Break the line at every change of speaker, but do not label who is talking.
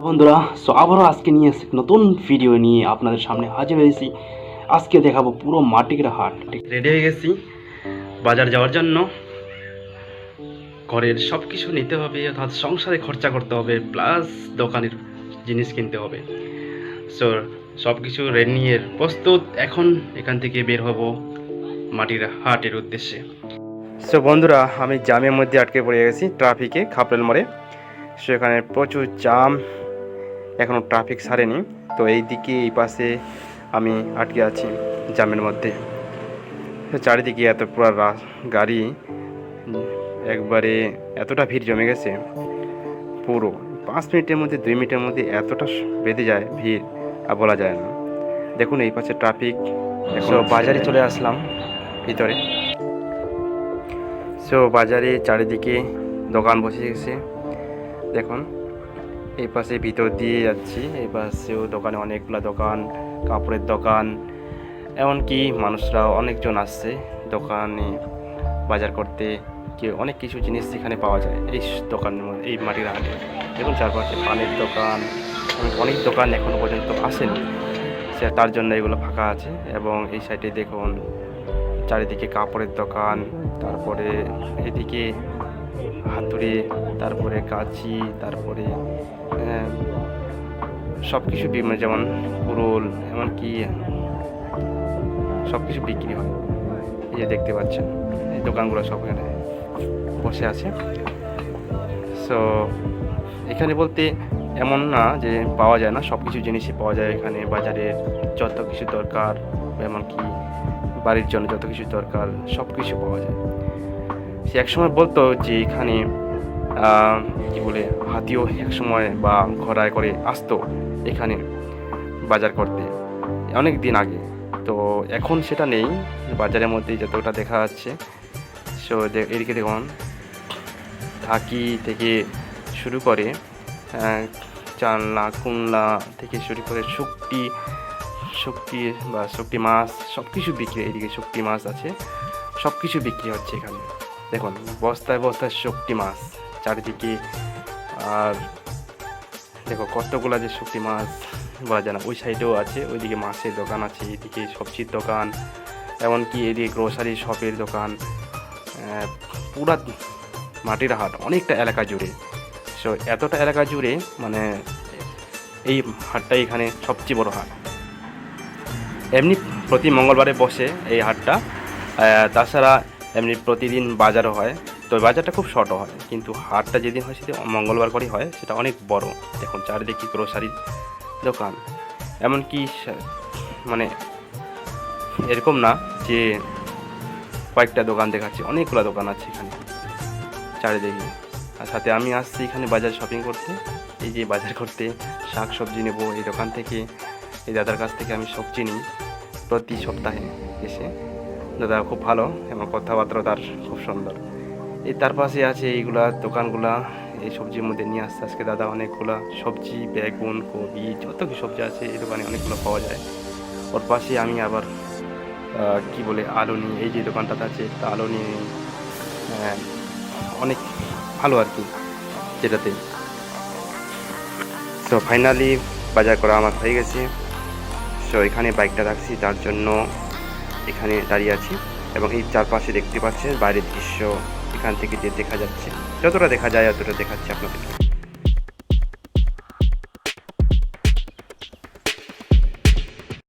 বন্ধুরা, আবারও আজকে নিয়ে এসে নতুন ভিডিও নিয়ে আপনাদের সামনে হাজির হয়েছি। আজকে দেখাবো পুরো মাটির হাট। রেডি হয়ে গেছি বাজার যাওয়ার জন্য। ঘরের সব কিছু নিতে হবে, অর্থাৎ সংসারে খরচা করতে হবে, প্লাস দোকানের জিনিস কিনতে হবে। সো সব কিছু রেডি নিয়ে প্রস্তুত। এখন এখান থেকে বের হব মাটির হাটের উদ্দেশ্যে। সো বন্ধুরা, আমি জামের মধ্যে আটকে পড়ে গেছি ট্রাফিকে, খাপড়েল মোড়ে। সেখানে প্রচুর জাম, এখনও ট্রাফিক ছাড়েনি। তো এই দিকে এই পাশে আমি আটকে আছি জামের মধ্যে। চারিদিকে এত পুরো গাড়ি, একবারে এতটা ভিড় জমে গেছে। পুরো 5 মিনিটের মধ্যে 2 মিনিটের মধ্যে এতটা বেঁধে যায় ভিড়, আর বলা যায় না। দেখুন এই পাশে ট্রাফিক। এখন বাজারে চলে আসলাম ভিতরে। সো বাজারে চারিদিকে দোকান বসে গেছে। দেখুন এই পাশে ভিতর দিয়ে যাচ্ছি, এই পাশেও দোকানে অনেকগুলো দোকান, কাপড়ের দোকান, এমনকি মানুষরাও অনেকজন আসছে দোকানে বাজার করতে। কেউ অনেক কিছু জিনিস এখানে পাওয়া যায় এই দোকানের মধ্যে, এই মাটির হাটে। দেখুন চারপাশে পানের দোকান, অনেক দোকান এখনও পর্যন্ত আসেনি, সে তার জন্য এগুলো ফাঁকা আছে। এবং এই সাইডে দেখুন চারিদিকে কাপড়ের দোকান, তারপরে এদিকে হাতুড়ি, তারপরে কাঁচি, তারপরে সব কিছু যেমন কুরুল, এমনকি সব কিছু বিক্রি হয়। এই যে দেখতে পাচ্ছেন এই দোকানগুলো সব এখানে বসে আছে। সো এখানে বলতে এমন না যে পাওয়া যায় না, সব কিছু জিনিসই পাওয়া যায় এখানে। বাজারে যত কিছু দরকার, এমনকি বাড়ির জন্য যত কিছু দরকার সব কিছু পাওয়া যায়। সে একসময় বলতো যে এখানে কি বলে হাতিও একসময় বা ঘোড়ায় করে আসতো এখানে বাজার করতে, অনেক দিন আগে। তো এখন সেটা নেই বাজারের মধ্যে যতটা দেখা যাচ্ছে। সো এদিকে দেখুন ঢাকি থেকে শুরু করে চালনা, কুমড়া থেকে শুরু করে শুকটি মাছ সব কিছু বিক্রি। এদিকে শুকটি মাছ আছে, সব কিছু বিক্রি হচ্ছে এখানে। দেখুন বস্তায় বস্তায় শুকটি মাছ চারিদিকে। আর দেখো কতগুলা যে শুকটি মাছ বলা যায় না। ওই সাইডেও আছে, ওইদিকে মাছের দোকান আছে, এদিকে সবজির দোকান, এমনকি এদিকে গ্রোসারি শপের দোকান। পুরা মাটির হাট অনেকটা এলাকা জুড়ে। সো এতটা এলাকা জুড়ে মানে এই হাটটাই এখানে সবচেয়ে বড় হাট। এমনি প্রতি মঙ্গলবারে বসে এই হাটটা, তাছাড়া এমনি প্রতিদিন বাজারও হয়। তো বাজারটা খুব ছোট হয়, কিন্তু হাটটা যেদিন হয় সেদিন মঙ্গলবার করেই হয়, সেটা অনেক বড়। দেখুন চারিদিকে গ্রোসারির দোকান, এমনকি মানে এরকম না যে কয়েকটা দোকান দেখাচ্ছি, অনেকগুলো দোকান আছে এখানে চারিদিকে। আর সাথে আমি আসছি এখানে বাজার শপিং করতে। এই যে বাজার করতে শাক সবজি নেব এই দোকান থেকে। এই দাদার কাছ থেকে আমি সবজি নিই প্রতি সপ্তাহে এসে। দাদা খুব ভালো এবং কথাবার্তা তার খুব সুন্দর। এই তার পাশে আছে এইগুলা দোকানগুলা, এই সবজির মধ্যে নিয়ে আসছে আজকে দাদা অনেকগুলা সবজি, বেগুন, কবি, যত কি সবজি আছে এই দোকানে অনেকগুলো পাওয়া যায়। ওর পাশে আমি আবার কি বলে আলু নিই, এই যে দোকানটাতে আছে তা আলু নিয়ে নিই। অনেক ভালো আর কি যেটাতে। সো ফাইনালি বাজার করা আমার হয়ে গেছে। সো এখানে বাইকটা রাখছি, তার জন্য এখানে দাঁড়িয়ে আছি। এবং এই চারপাশে দেখতে পাচ্ছেন বাইরের দৃশ্য, এখান থেকে যে দেখা যাচ্ছে, যতটা দেখা যায় ততটা দেখাচ্ছি আপনাদেরকে।